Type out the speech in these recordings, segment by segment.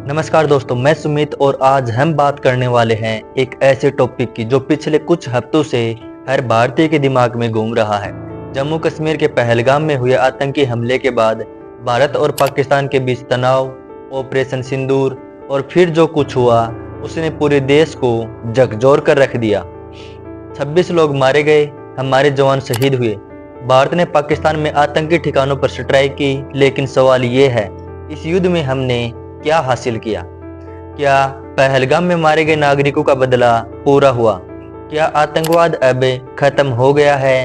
नमस्कार दोस्तों, मैं सुमित और आज हम बात करने वाले हैं एक ऐसे टॉपिक की जो पिछले कुछ हफ्तों से हर भारतीय के दिमाग में घूम रहा है। जम्मू कश्मीर के पहलगाम में हुए आतंकी हमले के बाद भारत और पाकिस्तान के बीच तनाव, ऑपरेशन सिंदूर और फिर जो कुछ हुआ उसने पूरे देश को झकझोर कर रख दिया। 26 लोग मारे गए, हमारे जवान शहीद हुए। भारत ने पाकिस्तान में आतंकी ठिकानों पर स्ट्राइक की, लेकिन सवाल ये है, इस युद्ध में हमने क्या हासिल किया? क्या पहलगाम में मारे गए नागरिकों का बदला पूरा हुआ? क्या आतंकवाद अब खत्म हो गया है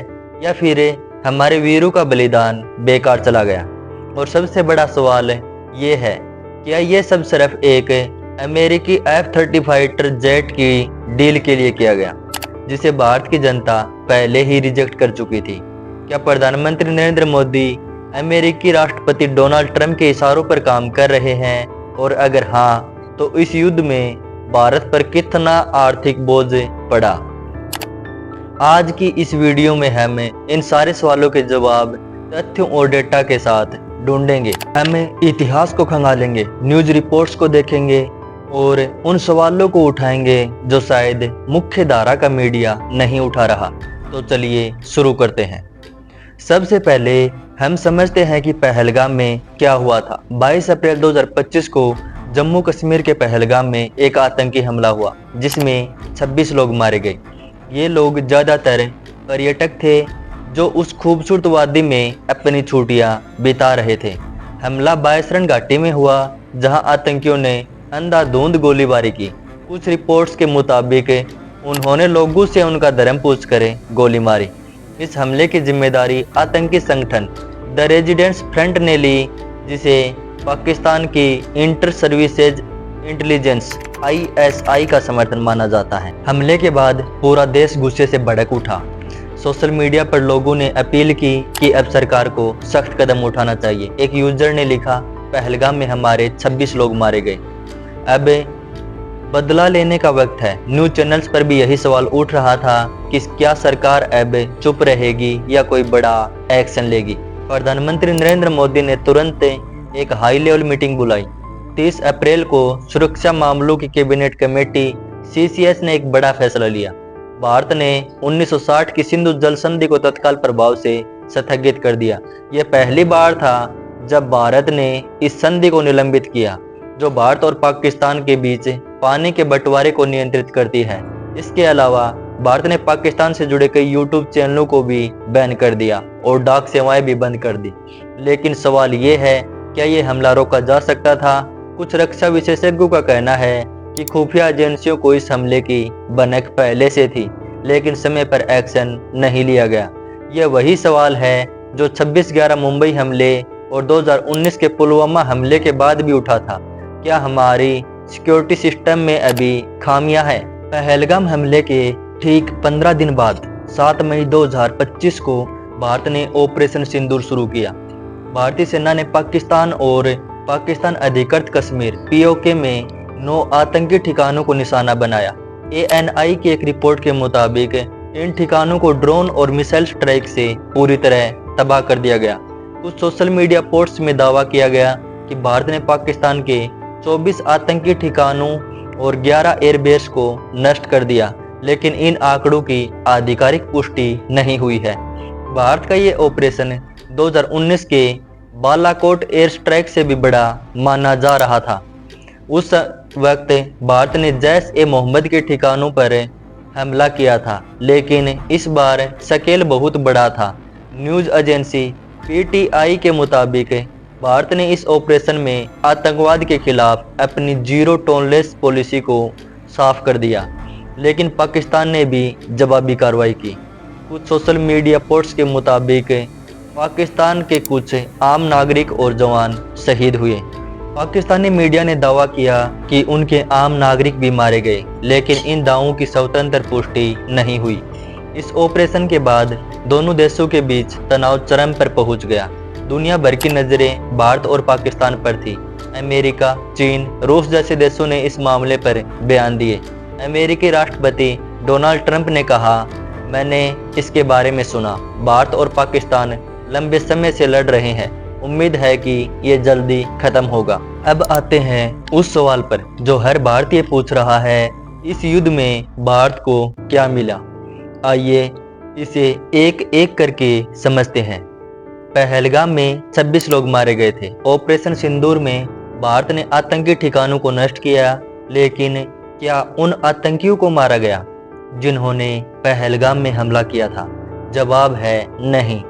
या फिर हमारे वीरों का बलिदान बेकार चला गया? और सबसे बड़ा सवाल ये है, क्या ये सब सिर्फ एक अमेरिकी F-35 फाइटर जेट की डील के लिए किया गया, जिसे भारत की जनता पहले ही रिजेक्ट कर चुकी थी? क्या प्रधानमंत्री नरेंद्र मोदी अमेरिकी राष्ट्रपति डोनाल्ड ट्रंप के इशारों पर काम कर रहे हैं? और अगर हाँ, तो इस युद्ध में भारत पर कितना आर्थिक बोझ पड़ा? आज की इस वीडियो में हम इन सारे सवालों के जवाब तथ्यों और डेटा के साथ ढूंढेंगे। हम इतिहास को खंगालेंगे, न्यूज रिपोर्ट्स को देखेंगे और उन सवालों को उठाएंगे जो शायद मुख्य धारा का मीडिया नहीं उठा रहा। तो चलिए शुरू करते हैं। सबसे पहले हम समझते हैं कि पहलगाम में क्या हुआ था। 22 अप्रैल 2025 को जम्मू कश्मीर के पहलगाम में एक आतंकी हमला हुआ, जिसमें 26 लोग मारे गए। ये लोग ज़्यादातर पर्यटक थे जो उस खूबसूरत वादी में अपनी छुट्टियां बिता रहे थे। हमला बायसरण घाटी में हुआ, जहां आतंकियों ने अंधाधुंध गोलीबारी की। कुछ रिपोर्ट्स के मुताबिक उन्होंने लोगों से उनका धर्म पूछकर गोली मारी। इस हमले की जिम्मेदारी आतंकी संगठन द रेजिडेंट्स फ्रंट ने ली, जिसे पाकिस्तान की इंटर सर्विसेज इंटेलिजेंस ISI का समर्थन माना जाता है। हमले के बाद पूरा देश गुस्से से भड़क उठा। सोशल मीडिया पर लोगों ने अपील की कि अब सरकार को सख्त कदम उठाना चाहिए। एक यूजर ने लिखा, पहलगाम में हमारे 26 लोग मारे गए, अब बदला लेने का वक्त है। न्यूज चैनल्स पर भी यही सवाल उठ रहा था कि क्या सरकार अब चुप रहेगी या कोई बड़ा एक्शन लेगी। प्रधानमंत्री नरेंद्र मोदी ने तुरंत एक हाई लेवल मीटिंग बुलाई। 30 अप्रैल को सुरक्षा मामलों की कैबिनेट कमेटी CCS ने एक बड़ा फैसला लिया। भारत ने 1960 की सिंधु जल संधि को तत्काल प्रभाव से स्थगित कर दिया। यह पहली बार था जब भारत ने इस संधि को निलंबित किया, जो भारत और पाकिस्तान के बीच पानी के बंटवारे को नियंत्रित करती है। इसके अलावा भारत ने पाकिस्तान से जुड़े कई YouTube चैनलों को भी बैन कर दिया और डाक सेवाएं भी बंद कर दी। लेकिन सवाल ये है, क्या ये हमला रोका जा सकता था? कुछ रक्षा विशेषज्ञों का कहना है कि खुफिया एजेंसियों को इस हमले की भनक पहले से थी, लेकिन समय पर एक्शन नहीं लिया गया। यह वही सवाल है जो 26/11 मुंबई हमले और 2019 के पुलवामा हमले के बाद भी उठा था। क्या हमारी सिक्योरिटी सिस्टम में अभी खामियां हैं? पहलगाम हमले के ठीक 15 दिन बाद 7 मई 2025 को भारत ने ऑपरेशन सिंदूर शुरू किया। भारतीय सेना ने पाकिस्तान और पाकिस्तान अधिकृत कश्मीर POK में 9 आतंकी ठिकानों को निशाना बनाया। ANI की एक रिपोर्ट के मुताबिक इन ठिकानों को ड्रोन और मिसाइल स्ट्राइक से पूरी तरह तबाह कर दिया गया। कुछ सोशल मीडिया पोस्ट्स में दावा किया गया कि भारत ने पाकिस्तान के 24 आतंकी ठिकानों और 11 एयरबेस को नष्ट कर दिया, लेकिन इन आंकड़ों की आधिकारिक पुष्टि नहीं हुई है। भारत का ये ऑपरेशन 2019 के बालाकोट एयर स्ट्राइक से भी बड़ा माना जा रहा था। उस वक्त भारत ने जैश-ए-मोहम्मद के ठिकानों पर हमला किया था, लेकिन इस बार स्केल बहुत बड़ा था। न्यूज एजेंसी PTI के मुताबिक भारत ने इस ऑपरेशन में आतंकवाद के खिलाफ अपनी जीरो टॉलरेंस पॉलिसी को साफ कर दिया, लेकिन पाकिस्तान ने भी जवाबी कार्रवाई की। कुछ सोशल मीडिया पोस्ट्स के मुताबिक पाकिस्तान के कुछ आम नागरिक और जवान शहीद हुए। पाकिस्तानी मीडिया ने दावा किया कि उनके आम नागरिक भी मारे गए, लेकिन इन दावों की स्वतंत्र पुष्टि नहीं हुई। इस ऑपरेशन के बाद दोनों देशों के बीच तनाव चरम पर पहुंच गया। दुनिया भर की नज़रें भारत और पाकिस्तान पर थी। अमेरिका, चीन, रूस जैसे देशों ने इस मामले पर बयान दिए। अमेरिकी राष्ट्रपति डोनाल्ड ट्रंप ने कहा, मैंने इसके बारे में सुना। भारत और पाकिस्तान लंबे समय से लड़ रहे हैं। उम्मीद है कि ये जल्दी खत्म होगा। अब आते हैं उस सवाल पर जो हर भारतीय पूछ रहा है, इस युद्ध में भारत को क्या मिला? आइए इसे एक एक करके समझते हैं। पहलगाम में 26 लोग मारे गए थे। ऑपरेशन सिंदूर में भारत ने आतंकी ठिकानों को नष्ट किया, लेकिन क्या उन आतंकियों को मारा गया जिन्होंने पहलगाम में हमला किया था? जवाब है नहीं।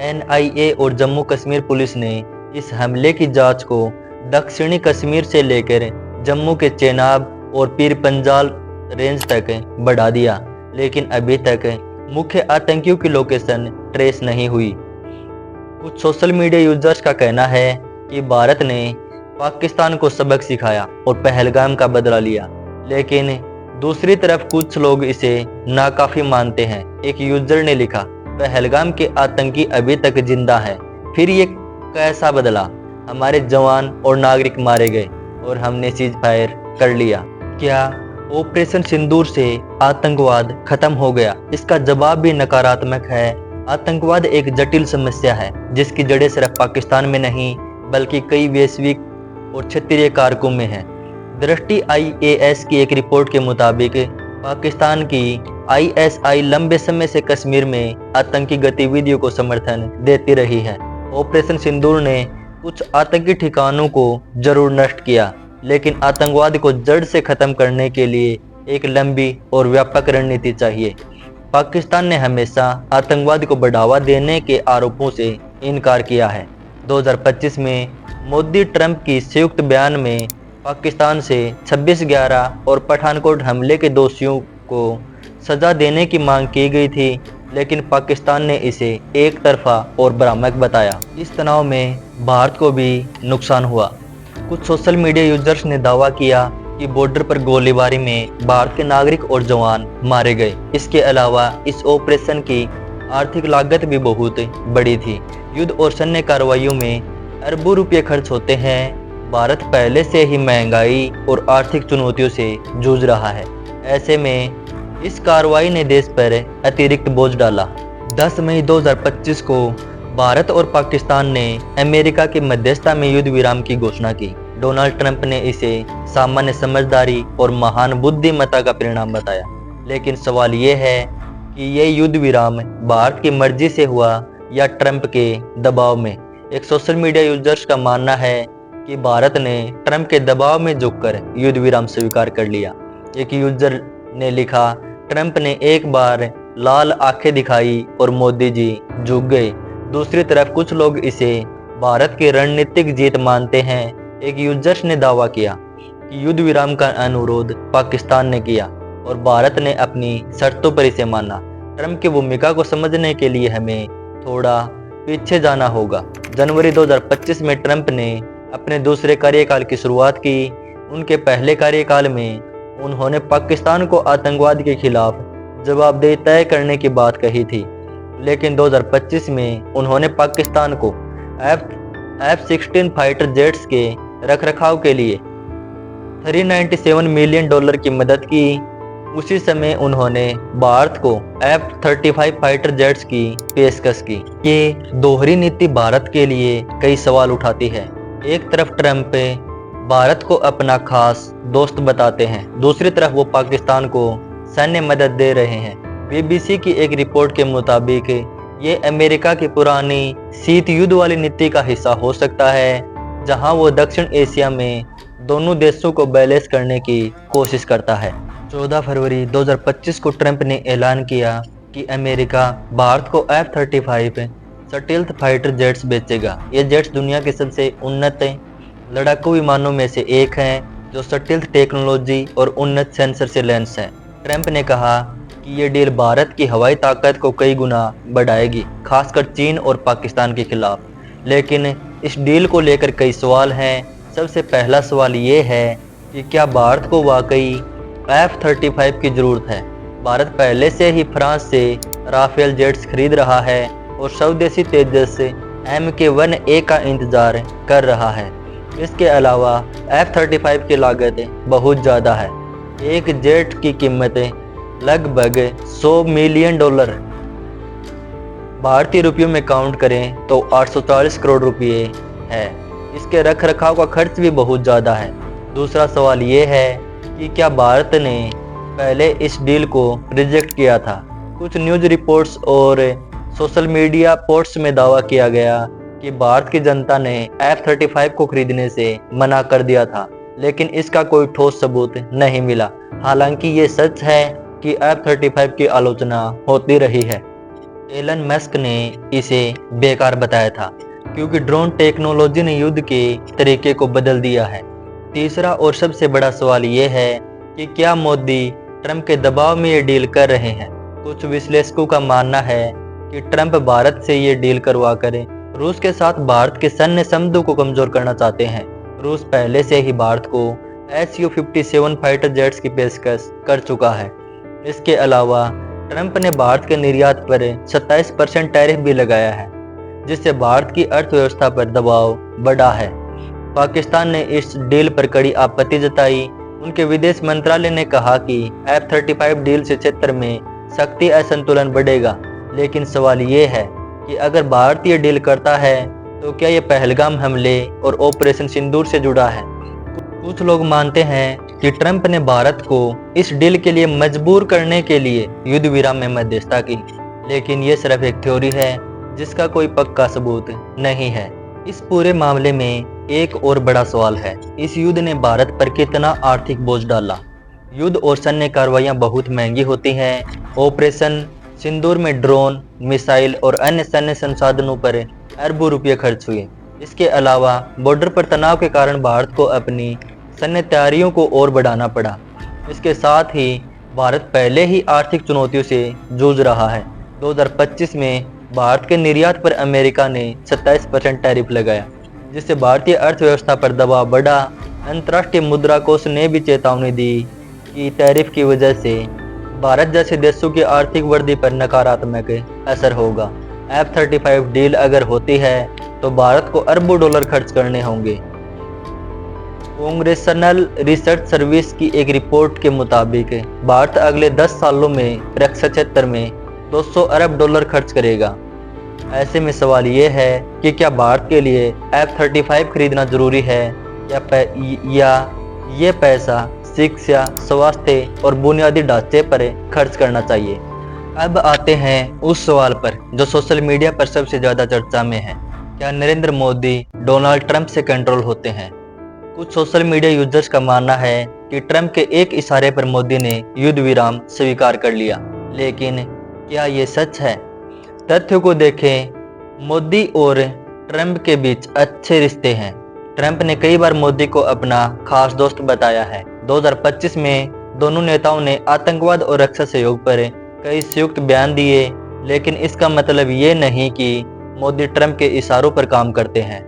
एनआईए और जम्मू कश्मीर पुलिस ने इस हमले की जांच को दक्षिणी कश्मीर से लेकर जम्मू के चेनाब और पीर पंजाल रेंज तक बढ़ा दिया, लेकिन अभी तक मुख्य आतंकियों की लोकेशन ट्रेस नहीं हुई। कुछ सोशल मीडिया यूजर्स का कहना है कि भारत ने पाकिस्तान को सबक सिखाया और पहलगाम का बदला लिया, लेकिन दूसरी तरफ कुछ लोग इसे नाकाफी मानते हैं। एक यूजर ने लिखा, पहलगाम के आतंकी अभी तक जिंदा हैं, फिर ये कैसा बदला? हमारे जवान और नागरिक मारे गए और हमने सीज फायर कर लिया। क्या ऑपरेशन सिंदूर से आतंकवाद खत्म हो गया? इसका जवाब भी नकारात्मक है। आतंकवाद एक जटिल समस्या है जिसकी जड़ें सिर्फ पाकिस्तान में नहीं बल्कि कई वैश्विक और क्षेत्रीय कारकों में है। दृष्टि IAS की एक रिपोर्ट के मुताबिक पाकिस्तान की ISI लंबे समय से कश्मीर में आतंकी गतिविधियों को समर्थन देती रही है। ऑपरेशन सिंदूर ने कुछ आतंकी ठिकानों को जरूर नष्ट किया, लेकिन आतंकवाद को जड़ से खत्म करने के लिए एक लंबी और व्यापक रणनीति चाहिए। पाकिस्तान ने हमेशा आतंकवाद को बढ़ावा देने के आरोपों से इनकार किया है। 2025 में मोदी ट्रंप की संयुक्त बयान में पाकिस्तान से 26/11 और पठानकोट हमले के दोषियों को सजा देने की मांग की गई थी, लेकिन पाकिस्तान ने इसे एक तरफा और भ्रामक बताया। इस तनाव में भारत को भी नुकसान हुआ। कुछ सोशल मीडिया यूजर्स ने दावा किया कि बॉर्डर पर गोलीबारी में भारत के नागरिक और जवान मारे गए। इसके अलावा इस ऑपरेशन की आर्थिक लागत भी बहुत बड़ी थी। युद्ध और सैन्य कार्रवाइयों में अरबों रुपये खर्च होते हैं। भारत पहले से ही महंगाई और आर्थिक चुनौतियों से जूझ रहा है। ऐसे में इस कार्रवाई ने देश पर अतिरिक्त बोझ डाला। 10 मई 2025 को भारत और पाकिस्तान ने अमेरिका की मध्यस्थता में युद्ध विराम की घोषणा की। डोनाल्ड ट्रंप ने इसे सामान्य समझदारी और महान बुद्धिमत्ता का परिणाम बताया, लेकिन सवाल ये है कि ये युद्ध विराम भारत की मर्जी से हुआ या ट्रंप के दबाव में। एक सोशल मीडिया यूजर्स का मानना है कि भारत ने ट्रंप के दबाव में झुककर युद्ध विराम स्वीकार कर लिया। एक यूजर ने लिखा, ट्रंप ने एक बार लाल आंखें दिखाई और मोदी जी झुक गए। दूसरी तरफ कुछ लोग इसे भारत की रणनीतिक जीत मानते हैं। एक यूजर्स ने दावा किया कि युद्ध विराम का अनुरोध पाकिस्तान ने किया और भारत ने अपनी शर्तों पर इसे माना। ट्रंप की भूमिका को समझने के लिए हमें थोड़ा पीछे जाना होगा। जनवरी 2025 में ट्रंप ने अपने दूसरे कार्यकाल की शुरुआत की। उनके पहले कार्यकाल में उन्होंने पाकिस्तान को आतंकवाद के खिलाफ जवाबदेही तय करने की बात कही थी, लेकिन 2025 में उन्होंने पाकिस्तान को F-16 फाइटर जेट्स के रखरखाव के लिए $397 मिलियन की मदद की। उसी समय उन्होंने भारत को F-35 फाइटर जेट्स की पेशकश की। ये दोहरी नीति भारत के लिए कई सवाल उठाती है। एक तरफ ट्रंप भारत को अपना खास दोस्त बताते हैं, दूसरी तरफ वो पाकिस्तान को सैन्य मदद दे रहे हैं। BBC की एक रिपोर्ट के मुताबिक ये अमेरिका की पुरानी शीत युद्ध वाली नीति का हिस्सा हो सकता है, जहां वो दक्षिण एशिया में दोनों देशों को बैलेंस करने की कोशिश करता है। 14 फरवरी 2025 को ट्रंप ने ऐलान किया कि अमेरिका भारत को F-35 स्टील्थ फाइटर जेट्स बेचेगा। ये जेट्स दुनिया के सबसे उन्नत लड़ाकू विमानों में से एक हैं, जो स्टील्थ टेक्नोलॉजी और उन्नत सेंसर से लैस हैं। ट्रंप ने कहा कि ये डील भारत की हवाई ताकत को कई गुना बढ़ाएगी, खासकर चीन और पाकिस्तान के खिलाफ। लेकिन इस डील को लेकर कई सवाल हैं। सबसे पहला सवाल ये है कि क्या भारत को वाकई F-35 की ज़रूरत है? भारत पहले से ही फ्रांस से राफेल जेट्स खरीद रहा है और स्वदेशी तेजस MK-1A का इंतजार कर रहा है। इसके अलावा F-35 की लागत बहुत ज़्यादा है। एक जेट की कीमत लगभग $100 मिलियन, भारतीय रुपयों में काउंट करें तो 840 करोड़ रुपये है। इसके रख रखाव का खर्च भी बहुत ज़्यादा है। दूसरा सवाल ये है कि क्या भारत ने पहले इस डील को रिजेक्ट किया था। कुछ न्यूज़ रिपोर्ट्स और सोशल मीडिया पोस्ट्स में दावा किया गया कि भारत की जनता ने F-35 को खरीदने से मना कर दिया था, लेकिन इसका कोई ठोस सबूत नहीं मिला। हालांकि ये सच है कि F-35 की आलोचना होती रही है। एलन मस्क ने इसे बेकार बताया था क्योंकि ड्रोन टेक्नोलॉजी ने युद्ध के तरीके को बदल दिया है। तीसरा और सबसे बड़ा सवाल ये है कि क्या मोदी ट्रंप के दबाव में ये डील कर रहे हैं। कुछ विश्लेषकों का मानना है कि ट्रंप भारत से ये डील करवा कर रूस के साथ भारत के सैन्य संबंधों को कमजोर करना चाहते हैं। रूस पहले से ही भारत को Su-57 फाइटर जेट्स की पेशकश कर चुका है। इसके अलावा ट्रंप ने भारत के निर्यात पर 27% टैरिफ भी लगाया है, जिससे भारत की अर्थव्यवस्था पर दबाव बढ़ा है। पाकिस्तान ने इस डील पर कड़ी आपत्ति जताई। उनके विदेश मंत्रालय ने कहा कि F-35 डील से क्षेत्र में शक्ति असंतुलन बढ़ेगा। लेकिन सवाल ये है कि अगर भारत ये डील करता है तो क्या ये पहलगाम हमले और ऑपरेशन सिंदूर से जुड़ा है। कुछ लोग मानते हैं कि ट्रंप ने भारत को इस डील के लिए मजबूर करने के लिए युद्ध विराम में मध्यस्थता की, लेकिन ये सिर्फ एक थ्योरी है जिसका कोई पक्का सबूत नहीं है। इस पूरे मामले में एक और बड़ा सवाल है, इस युद्ध ने भारत पर कितना आर्थिक बोझ डाला। युद्ध और सैन्य कार्रवाइयाँ बहुत महंगी होती हैं। ऑपरेशन सिंदूर में ड्रोन, मिसाइल और अन्य सैन्य संसाधनों पर अरबों रुपये खर्च हुए। इसके अलावा बॉर्डर पर तनाव के कारण भारत को अपनी सैन्य तैयारियों को और बढ़ाना पड़ा। इसके साथ ही भारत पहले ही आर्थिक चुनौतियों से जूझ रहा है। 2025 में भारत के निर्यात पर अमेरिका ने 27% टैरिफ लगाया, जिससे भारतीय अर्थव्यवस्था पर दबाव बढ़ा। अंतर्राष्ट्रीय मुद्रा कोष ने भी चेतावनी दी कि टैरिफ की वजह से भारत जैसे देशों की आर्थिक वृद्धि पर नकारात्मक असर होगा। F-35 डील अगर होती है तो भारत को अरबों डॉलर खर्च करने होंगे। कांग्रेशनल रिसर्च सर्विस की एक रिपोर्ट के मुताबिक भारत अगले 10 सालों में रक्षा क्षेत्र में 200 अरब डॉलर खर्च करेगा। ऐसे में सवाल ये है कि क्या भारत के लिए F-35 खरीदना जरूरी है या ये पैसा शिक्षा, स्वास्थ्य और बुनियादी ढांचे पर खर्च करना चाहिए। अब आते हैं उस सवाल पर जो सोशल मीडिया पर सबसे ज़्यादा चर्चा में है, क्या नरेंद्र मोदी डोनाल्ड ट्रंप से कंट्रोल होते हैं। कुछ सोशल मीडिया यूजर्स का मानना है कि ट्रंप के एक इशारे पर मोदी ने युद्ध विराम स्वीकार कर लिया, लेकिन क्या ये सच है। तथ्यों को देखें, मोदी और ट्रंप के बीच अच्छे रिश्ते हैं। ट्रंप ने कई बार मोदी को अपना खास दोस्त बताया है। 2025 में दोनों नेताओं ने आतंकवाद और रक्षा सहयोग पर कई संयुक्त बयान दिए, लेकिन इसका मतलब ये नहीं कि मोदी ट्रंप के इशारों पर काम करते हैं।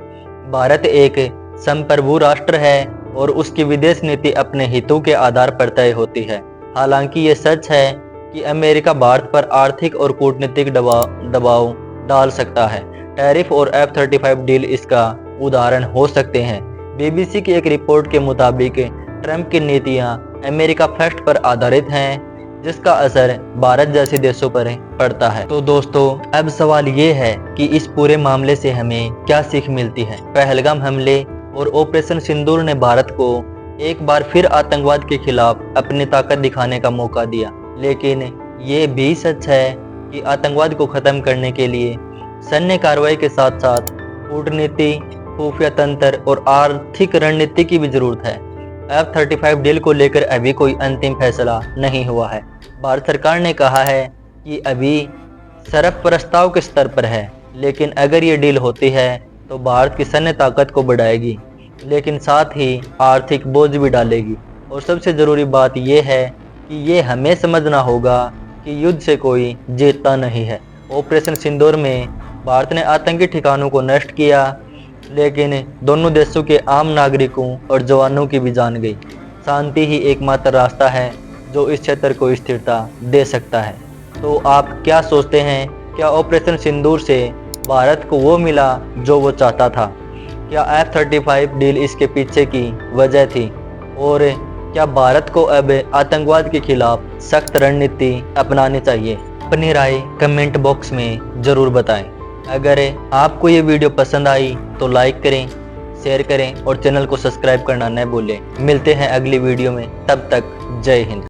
भारत एक संप्रभु राष्ट्र है और उसकी विदेश नीति अपने हितों के आधार पर तय होती है। हालांकि ये सच है कि अमेरिका भारत पर आर्थिक और कूटनीतिक दबाव डाल सकता है। टैरिफ और F-35 डील इसका उदाहरण हो सकते हैं। BBC की एक रिपोर्ट के मुताबिक ट्रंप की नीतियां अमेरिका फर्स्ट पर आधारित हैं, जिसका असर भारत जैसे देशों पर पड़ता है। तो दोस्तों, अब सवाल ये है कि इस पूरे मामले से हमें क्या सीख मिलती है। पहलगाम हमले और ऑपरेशन सिंदूर ने भारत को एक बार फिर आतंकवाद के खिलाफ अपनी ताकत दिखाने का मौका दिया, लेकिन ये भी सच है कि आतंकवाद को खत्म करने के लिए सैन्य कार्रवाई के साथ साथ कूटनीति, खुफिया तंत्र और आर्थिक रणनीति की भी जरूरत है। F-35 डील को लेकर अभी कोई अंतिम फैसला नहीं हुआ है। भारत सरकार ने कहा है कि अभी सिर्फ प्रस्ताव के स्तर पर है, लेकिन अगर ये डील होती है तो भारत की सैन्य ताकत को बढ़ाएगी, लेकिन साथ ही आर्थिक बोझ भी डालेगी। और सबसे ज़रूरी बात यह है कि ये हमें समझना होगा कि युद्ध से कोई जीतता नहीं है। ऑपरेशन सिंदूर में भारत ने आतंकी ठिकानों को नष्ट किया, लेकिन दोनों देशों के आम नागरिकों और जवानों की भी जान गई। शांति ही एकमात्र रास्ता है जो इस क्षेत्र को स्थिरता दे सकता है। तो आप क्या सोचते हैं, क्या ऑपरेशन सिंदूर से भारत को वो मिला जो वो चाहता था? क्या F-35 डील इसके पीछे की वजह थी? और क्या भारत को अब आतंकवाद के खिलाफ सख्त रणनीति अपनानी चाहिए? अपनी राय कमेंट बॉक्स में ज़रूर बताएं। अगर आपको ये वीडियो पसंद आई तो लाइक करें, शेयर करें और चैनल को सब्सक्राइब करना न भूलें। मिलते हैं अगली वीडियो में, तब तक जय हिंद।